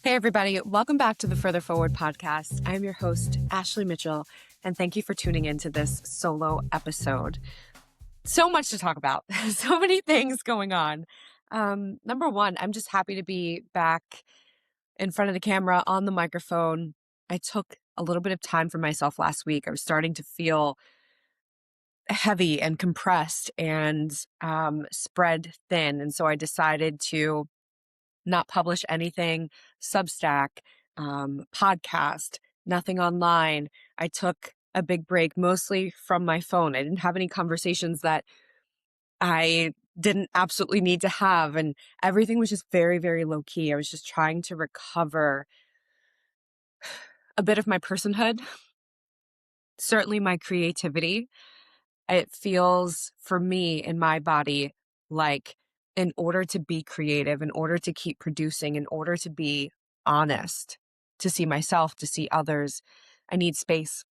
Hey, everybody. Welcome back to the Further Forward podcast. I'm your host, Ashley Mitchell, and thank you for tuning into this solo episode. So much to talk about. So many things going on. Number one, I'm just happy to be back in front of the camera on the microphone. I took a little bit of time for myself last week. I was starting to feel heavy and compressed and spread thin. And so I decided to not publish anything, Substack, podcast, nothing online. I took a big break, mostly from my phone. I didn't have any conversations that I didn't absolutely need to have. And everything was just very, very low key. I was just trying to recover a bit of my personhood, certainly my creativity. It feels for me in my body like in order to be creative, in order to keep producing, in order to be honest, to see myself, to see others, I need space.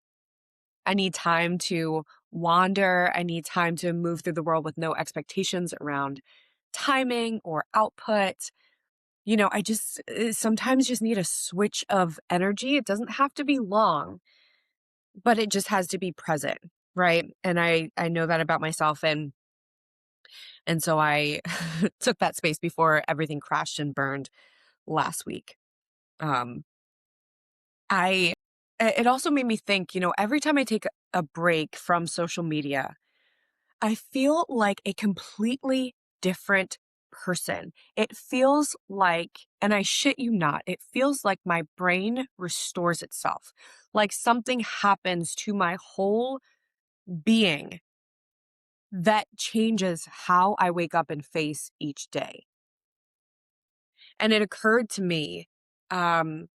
I need time to wander. I need time to move through the world with no expectations around timing or output. I just sometimes just need a switch of energy. It doesn't have to be long, but it just has to be present, right? And I know that about myself, and so I took that space before everything crashed and burned last week. Um, I it also made me think, every time I take a break from social media, I feel like a completely different person. It feels like, and I shit you not, it feels like my brain restores itself. Like something happens to my whole being that changes how I wake up and face each day. And it occurred to me, that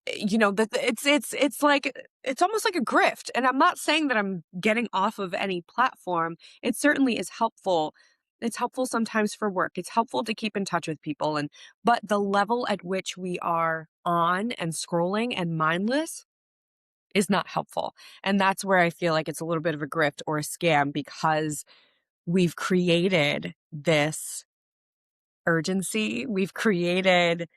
it's like, it's almost like a grift. And I'm not saying that I'm getting off of any platform. It certainly is helpful. It's helpful sometimes for work. It's helpful to keep in touch with people. But the level at which we are on and scrolling and mindless is not helpful. And that's where I feel like it's a little bit of a grift or a scam, because we've created this urgency. We've created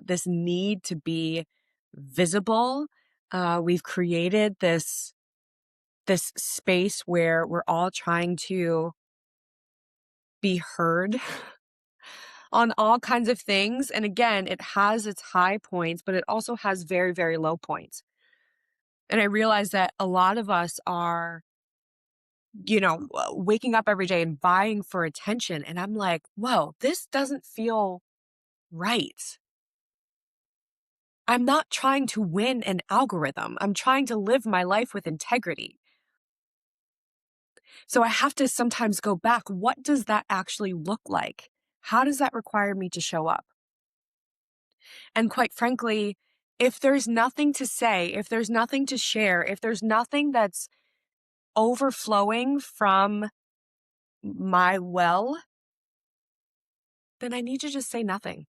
this need to be visible. We've created this space where we're all trying to be heard on all kinds of things. And again, it has its high points, but it also has very, very low points. And I realize that a lot of us are, waking up every day and vying for attention. And I'm like, whoa, this doesn't feel right. I'm not trying to win an algorithm. I'm trying to live my life with integrity. So I have to sometimes go back. What does that actually look like? How does that require me to show up? And quite frankly, if there's nothing to say, if there's nothing to share, if there's nothing that's overflowing from my well, then I need to just say nothing.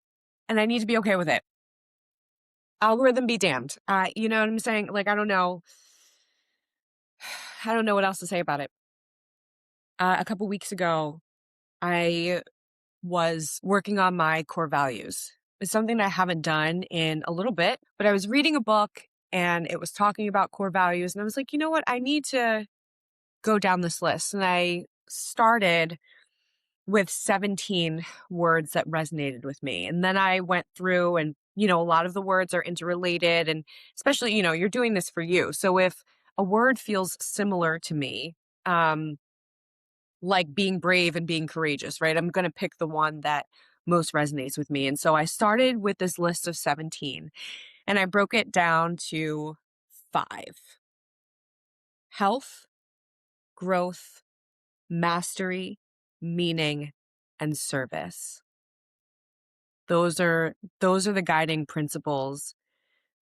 And I need to be okay with it. Algorithm be damned. You know what I'm saying? Like, I don't know. I don't know what else to say about it. A couple weeks ago, I was working on my core values. It's something I haven't done in a little bit, but I was reading a book and it was talking about core values. And I was like, you know what? I need to go down this list. And I started with 17 words that resonated with me. And then I went through and, a lot of the words are interrelated. And especially, you're doing this for you. So if a word feels similar to me, like being brave and being courageous, right? I'm going to pick the one that most resonates with me. And so I started with this list of 17 and I broke it down to 5: health, growth, mastery, meaning, and service. Those are the guiding principles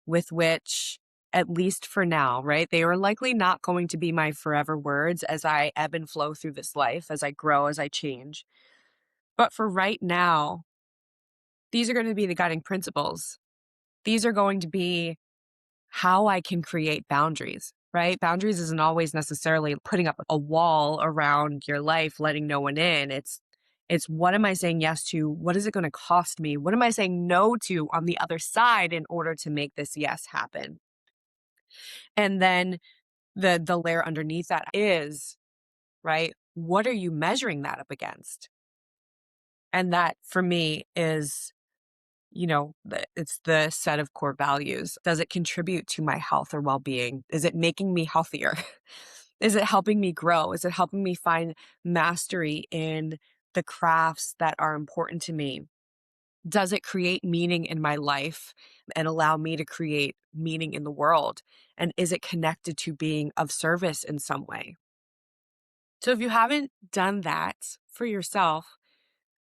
with which, at least for now, right? They are likely not going to be my forever words as I ebb and flow through this life, as I grow, as I change. But for right now, these are going to be the guiding principles. These are going to be how I can create boundaries, right? Boundaries isn't always necessarily putting up a wall around your life, letting no one in. It's what am I saying yes to? What is it going to cost me? What am I saying no to on the other side in order to make this yes happen? And then the layer underneath that is, right, what are you measuring that up against? And that for me is, it's the set of core values. Does it contribute to my health or well-being? Is it making me healthier? Is it helping me grow? Is it helping me find mastery in the crafts that are important to me? Does it create meaning in my life and allow me to create meaning in the world? And is it connected to being of service in some way? So if you haven't done that for yourself,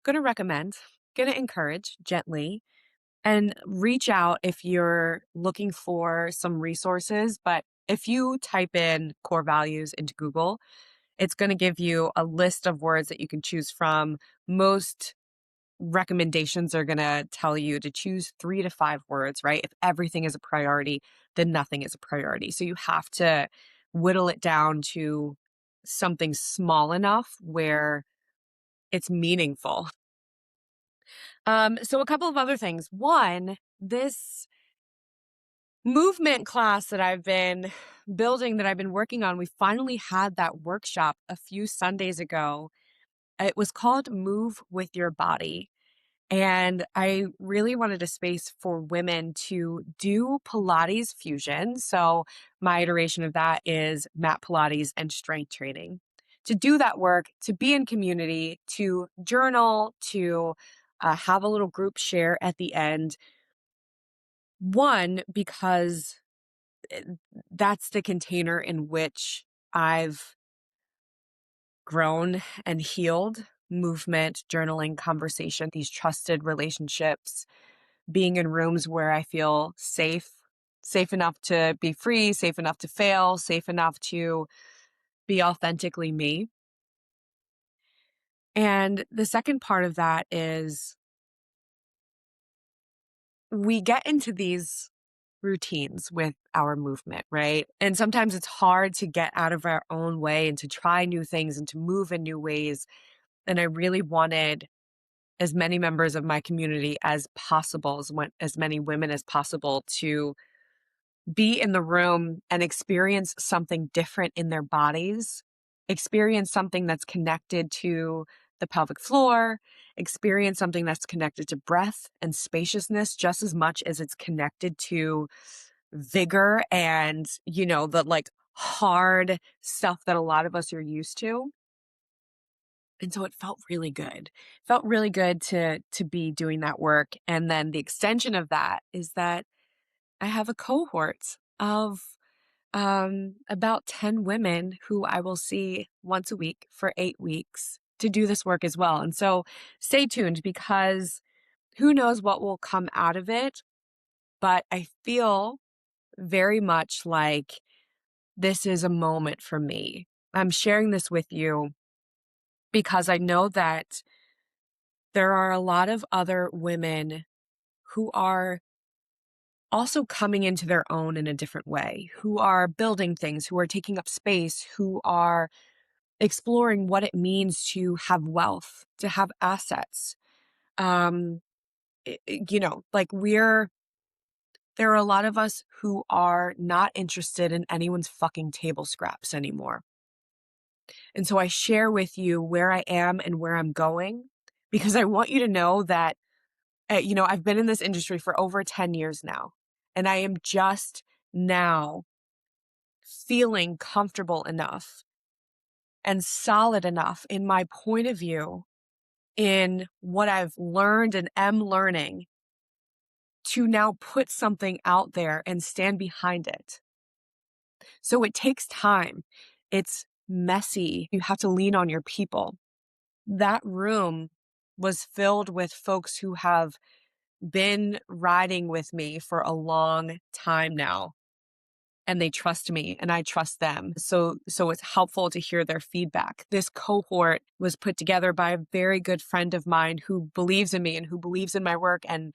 going to recommend, going to encourage gently and reach out if you're looking for some resources. But if you type in core values into Google, it's going to give you a list of words that you can choose from. Most recommendations are going to tell you to choose 3 to 5 words, right? If everything is a priority, then nothing is a priority. So you have to whittle it down to something small enough where it's meaningful. So a couple of other things. One, this movement class that I've been building, that I've been working on, we finally had that workshop a few Sundays ago. It was called Move with Your Body. And I really wanted a space for women to do Pilates fusion. So my iteration of that is mat Pilates and strength training. To do that work, to be in community, to journal, to have a little group share at the end. One, because that's the container in which I've grown and healed movement, journaling, conversation, these trusted relationships, being in rooms where I feel safe, safe enough to be free, safe enough to fail, safe enough to be authentically me. And the second part of that is we get into these routines with our movement, right? And sometimes it's hard to get out of our own way and to try new things and to move in new ways. And I really wanted as many members of my community as possible, as many women as possible, to be in the room and experience something different in their bodies, experience something that's connected to the pelvic floor, experience something that's connected to breath and spaciousness just as much as it's connected to vigor and, the like hard stuff that a lot of us are used to. And so it felt really good. Felt really good to be doing that work. And then the extension of that is that I have a cohort of about 10 women who I will see once a week for 8 weeks to do this work as well. And so stay tuned, because who knows what will come out of it. But I feel very much like this is a moment for me. I'm sharing this with you because I know that there are a lot of other women who are also coming into their own in a different way, who are building things, who are taking up space, who are exploring what it means to have wealth, to have assets. Um, there are a lot of us who are not interested in anyone's fucking table scraps anymore. And so I share with you where I am and where I'm going, because I want you to know that, I've been in this industry for over 10 years now, and I am just now feeling comfortable enough and solid enough in my point of view, in what I've learned and am learning, to now put something out there and stand behind it. So it takes time. It's messy. You have to lean on your people. That room was filled with folks who have been riding with me for a long time now. And they trust me and I trust them. So it's helpful to hear their feedback. This cohort was put together by a very good friend of mine who believes in me and who believes in my work and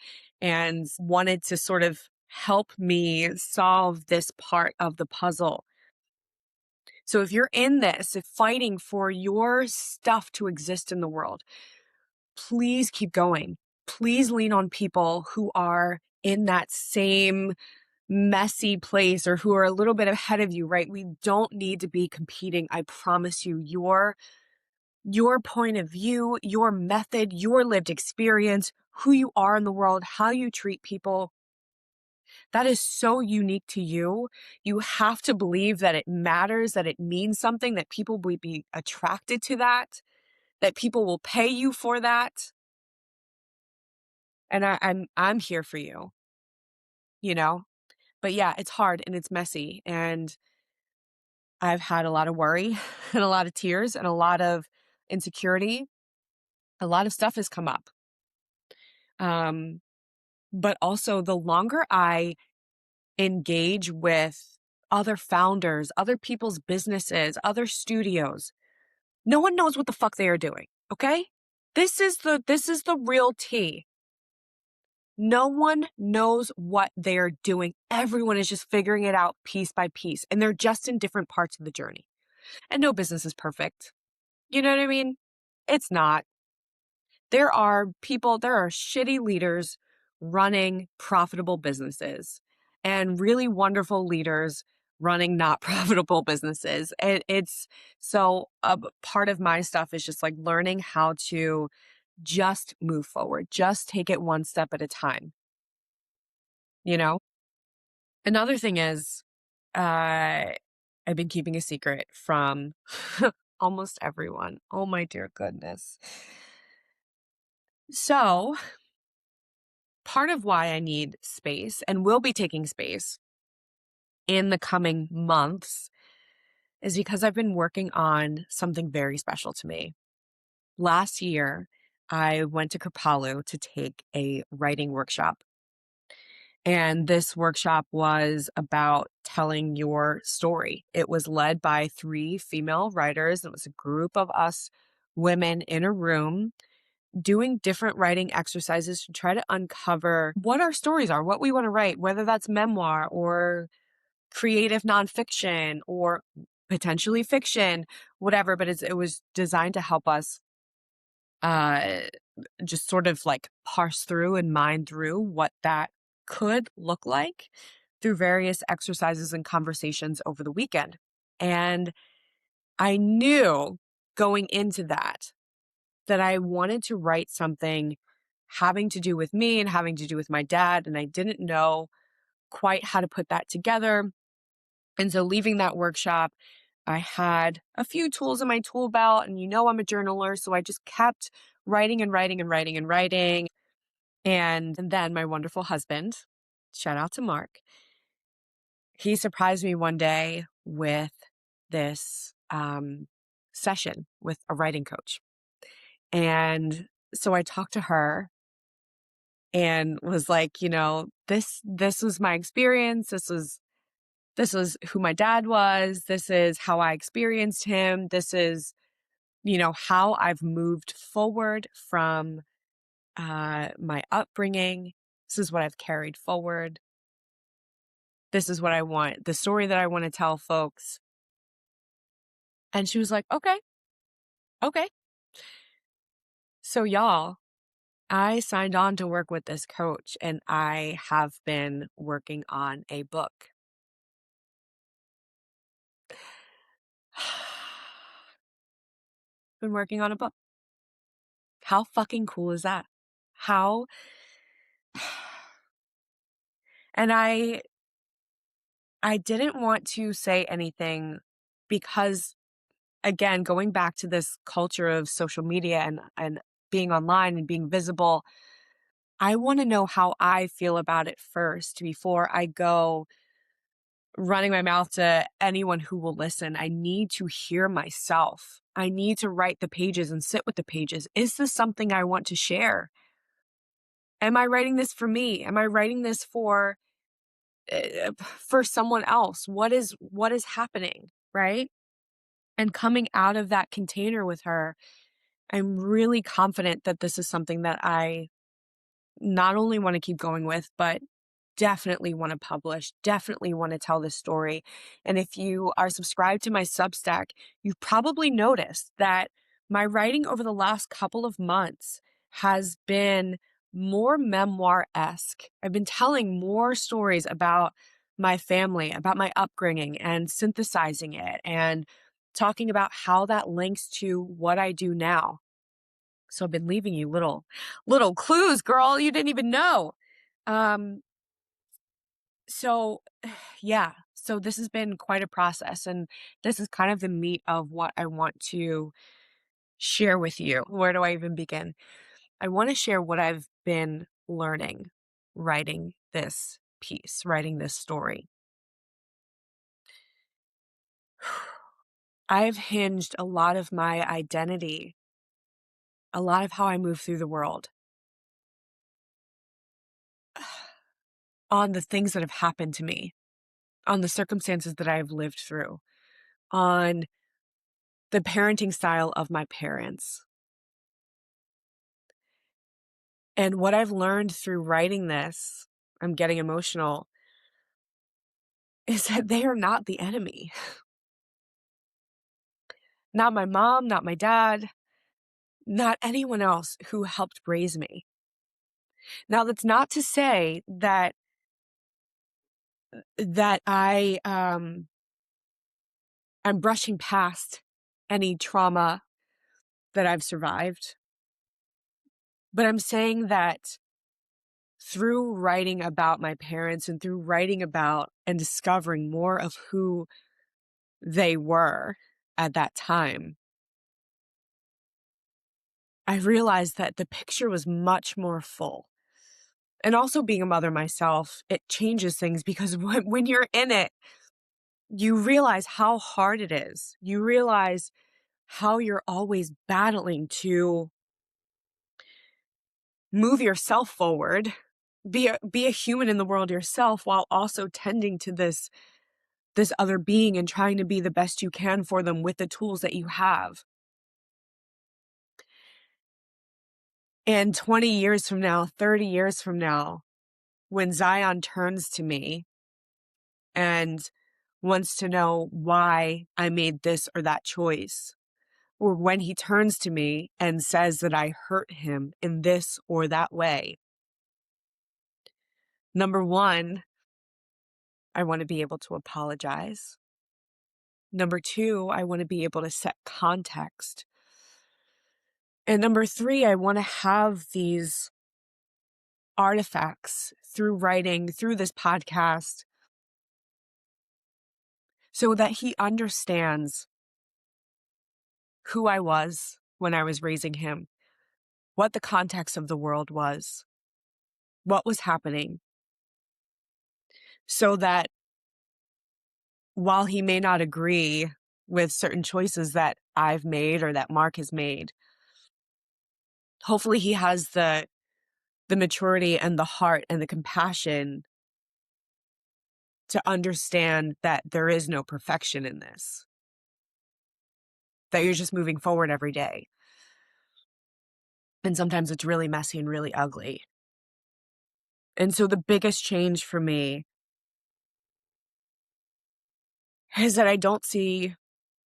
wanted to sort of help me solve this part of the puzzle. So if you're in this, if fighting for your stuff to exist in the world, please keep going. Please lean on people who are in that same messy place or who are a little bit ahead of you, right? We don't need to be competing. I promise you, your point of view, your method, your lived experience, who you are in the world, how you treat people, that is so unique to you. You have to believe that it matters, that it means something, that people will be attracted to that people will pay you for that. And I'm here for you, you know? But yeah, it's hard and it's messy. And I've had a lot of worry and a lot of tears and a lot of insecurity. A lot of stuff has come up. But also the longer I engage with other founders, other people's businesses, other studios, no one knows what the fuck they are doing. Okay? This is the real tea. No one knows what they're doing. Everyone is just figuring it out piece by piece, and they're just in different parts of the journey. And no business is perfect. You know what I mean? It's not. There are shitty leaders running profitable businesses and really wonderful leaders running not profitable businesses. And it's so part of my stuff is just like learning how to just move forward, just take it one step at a time, you know? Another thing is, uh, I've been keeping a secret from almost everyone. Oh my dear goodness. So, part of why I need space and will be taking space in the coming months is because I've been working on something very special to me. Last year, I went to Kripalu to take a writing workshop. And this workshop was about telling your story. It was led by 3 female writers. It was a group of us women in a room doing different writing exercises to try to uncover what our stories are, what we want to write, whether that's memoir or creative nonfiction or potentially fiction, whatever. But it was designed to help us uh, just sort of like parse through and mine through what that could look like through various exercises and conversations over the weekend. And I knew going into that I wanted to write something having to do with me and having to do with my dad. And I didn't know quite how to put that together. And so leaving that workshop, I had a few tools in my tool belt, and I'm a journaler. So I just kept writing and writing and writing and writing. And then my wonderful husband, shout out to Mark, he surprised me one day with this session with a writing coach. And so I talked to her and was like, this was my experience. This was who my dad was. This is how I experienced him. This is, how I've moved forward from my upbringing. This is what I've carried forward. This is what I want, the story that I want to tell folks. And she was like, okay. So y'all, I signed on to work with this coach, and I have been working on a book. Been working on a book. How fucking cool is that? How? And I didn't want to say anything because, again, going back to this culture of social media and being online and being visible, I want to know how I feel about it first before I go running my mouth to anyone who will listen. I need to hear myself. I need to write the pages and sit with the pages. Is this something I want to share? Am I writing this for me? Am I writing this for someone else? What is happening, right? And coming out of that container with her, I'm really confident that this is something that I not only want to keep going with, but definitely want to publish, definitely want to tell this story. And if you are subscribed to my Substack, you've probably noticed that my writing over the last couple of months has been more memoir-esque. I've been telling more stories about my family, about my upbringing, and synthesizing it and talking about how that links to what I do now. So I've been leaving you little clues, girl, you didn't even know. Um, so yeah, so this has been quite a process, and this is kind of the meat of what I want to share with you. Where do I even begin? I want to share what I've been learning writing this piece, writing this story. I've hinged a lot of my identity, a lot of how I move through the world, on the things that have happened to me, on the circumstances that I've lived through, on the parenting style of my parents. And what I've learned through writing this, I'm getting emotional, is that they are not the enemy. Not my mom, not my dad, not anyone else who helped raise me. Now, that's not to say that I'm brushing past any trauma that I've survived, but I'm saying that through writing about my parents and through writing about and discovering more of who they were at that time, I realized that the picture was much more full. And also being a mother myself, it changes things because when you're in it, you realize how hard it is. You realize how you're always battling to move yourself forward, be a human in the world yourself while also tending to this other being and trying to be the best you can for them with the tools that you have. And 20 years from now, 30 years from now, when Zion turns to me and wants to know why I made this or that choice, or when he turns to me and says that I hurt him in this or that way, number one, I want to be able to apologize. Number two, I want to be able to set context. And number three, I want to have these artifacts through writing, through this podcast, so that he understands who I was when I was raising him, what the context of the world was, what was happening, so that while he may not agree with certain choices that I've made or that Mark has made, hopefully he has the maturity and the heart and the compassion to understand that there is no perfection in this, that you're just moving forward every day. And sometimes it's really messy and really ugly. And so the biggest change for me is that I don't see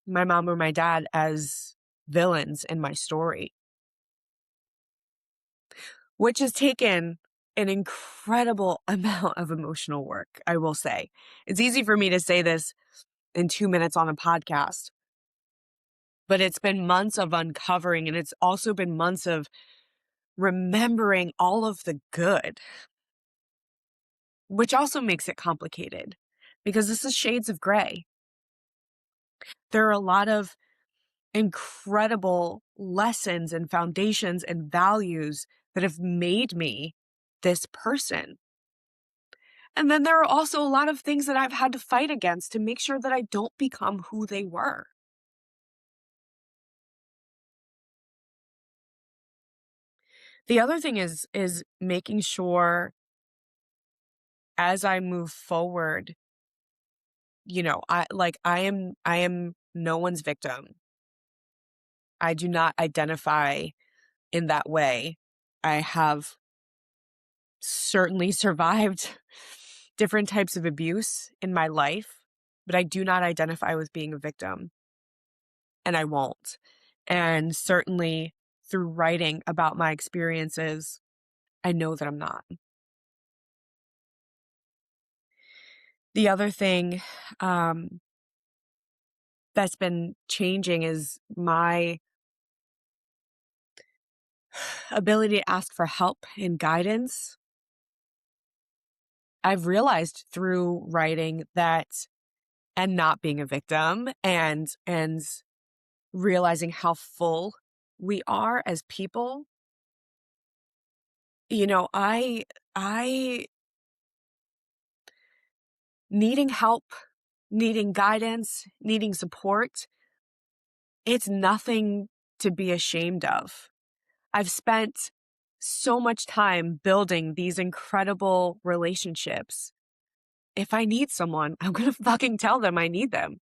my mom or my dad as villains in my story, which has taken an incredible amount of emotional work, I will say. It's easy for me to say this in 2 minutes on a podcast, but it's been months of uncovering, and it's also been months of remembering all of the good, which also makes it complicated because this is shades of gray. There are a lot of incredible lessons and foundations and values that have made me this person. And then there are also a lot of things that I've had to fight against to make sure that I don't become who they were. The other thing is making sure as I move forward, I am no one's victim. I do not identify in that way. I have certainly survived different types of abuse in my life, but I do not identify with being a victim, and I won't. And certainly through writing about my experiences, I know that I'm not. The other thing that's been changing is my ability to ask for help and guidance. I've realized through writing that, and not being a victim, and realizing how full we are as people. I needing help, needing guidance, needing support, it's nothing to be ashamed of. I've spent so much time building these incredible relationships. If I need someone, I'm going to fucking tell them I need them.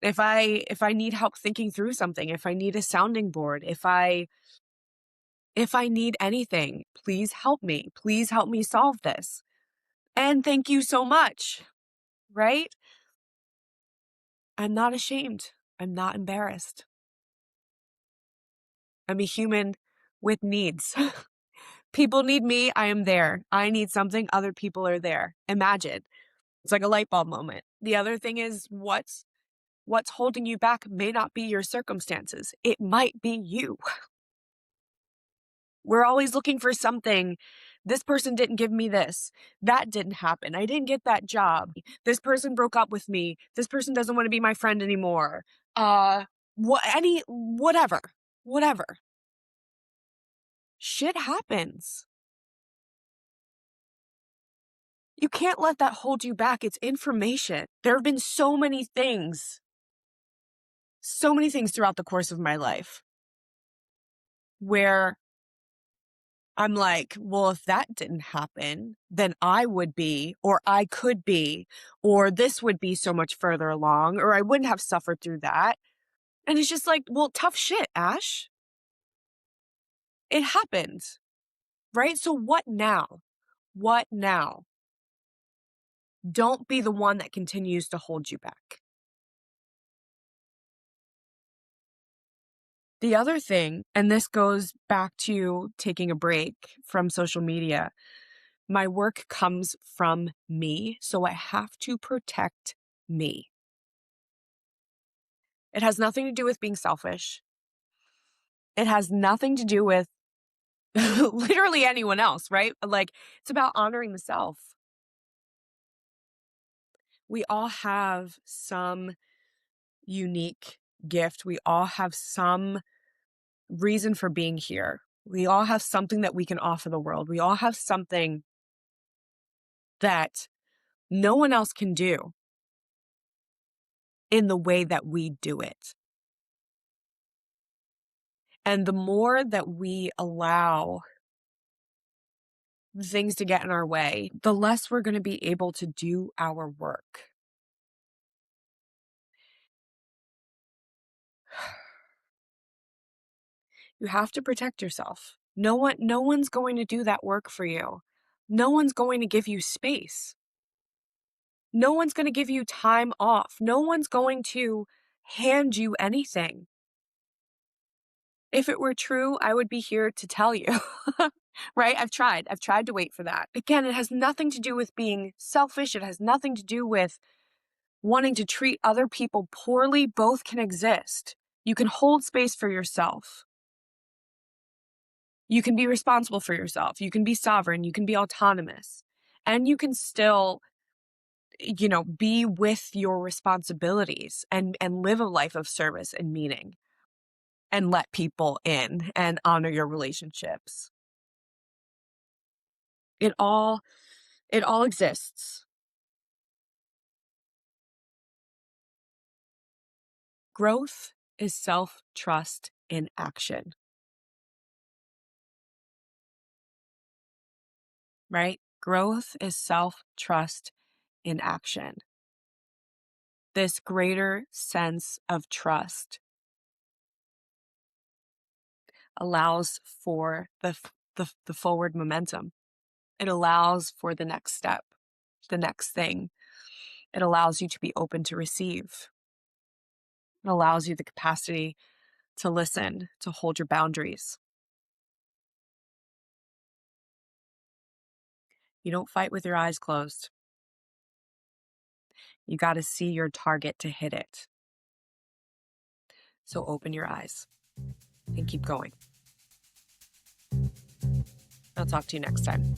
If I need help thinking through something, if I need a sounding board, if I need anything, please help me. Please help me solve this. And thank you so much, right? I'm not ashamed. I'm not embarrassed. I'm a human with needs. People need me. I am there. I need something. Other people are there. Imagine. It's like a light bulb moment. The other thing is what's holding you back may not be your circumstances. It might be you. We're always looking for something. This person didn't give me this. That didn't happen. I didn't get that job. This person broke up with me. This person doesn't want to be my friend anymore. Whatever. Whatever. Shit happens. You can't let that hold you back. It's information. There have been so many things throughout the course of my life where I'm like, well, if that didn't happen, then I would be, or I could be, or this would be so much further along, or I wouldn't have suffered through that. And it's just like, well, tough shit, Ash. It happened, right? So what now? What now? Don't be the one that continues to hold you back. The other thing, and this goes back to taking a break from social media, my work comes from me, so I have to protect me. It has nothing to do with being selfish. It has nothing to do with literally anyone else, right? Like, it's about honoring the self. We all have some unique gift. We all have some reason for being here. We all have something that we can offer the world. We all have something that no one else can do in the way that we do it. And the more that we allow things to get in our way, the less we're going to be able to do our work. You have to protect yourself. No one's going to do that work for you. No one's going to give you space. No one's going to give you time off. No one's going to hand you anything. If it were true, I would be here to tell you, right? I've tried to wait for that. Again, it has nothing to do with being selfish. It has nothing to do with wanting to treat other people poorly. Both can exist. You can hold space for yourself. You can be responsible for yourself. You can be sovereign. You can be autonomous. And you can still, be with your responsibilities and live a life of service and meaning and let people in and honor your relationships. It all exists. Growth is self-trust in action. Right? Growth is self-trust in action. This greater sense of trust allows for the forward momentum. It allows for the next step, the next thing. It allows you to be open to receive. It allows you the capacity to listen, to hold your boundaries. You don't fight with your eyes closed. You got to see your target to hit it. So open your eyes and keep going. I'll talk to you next time.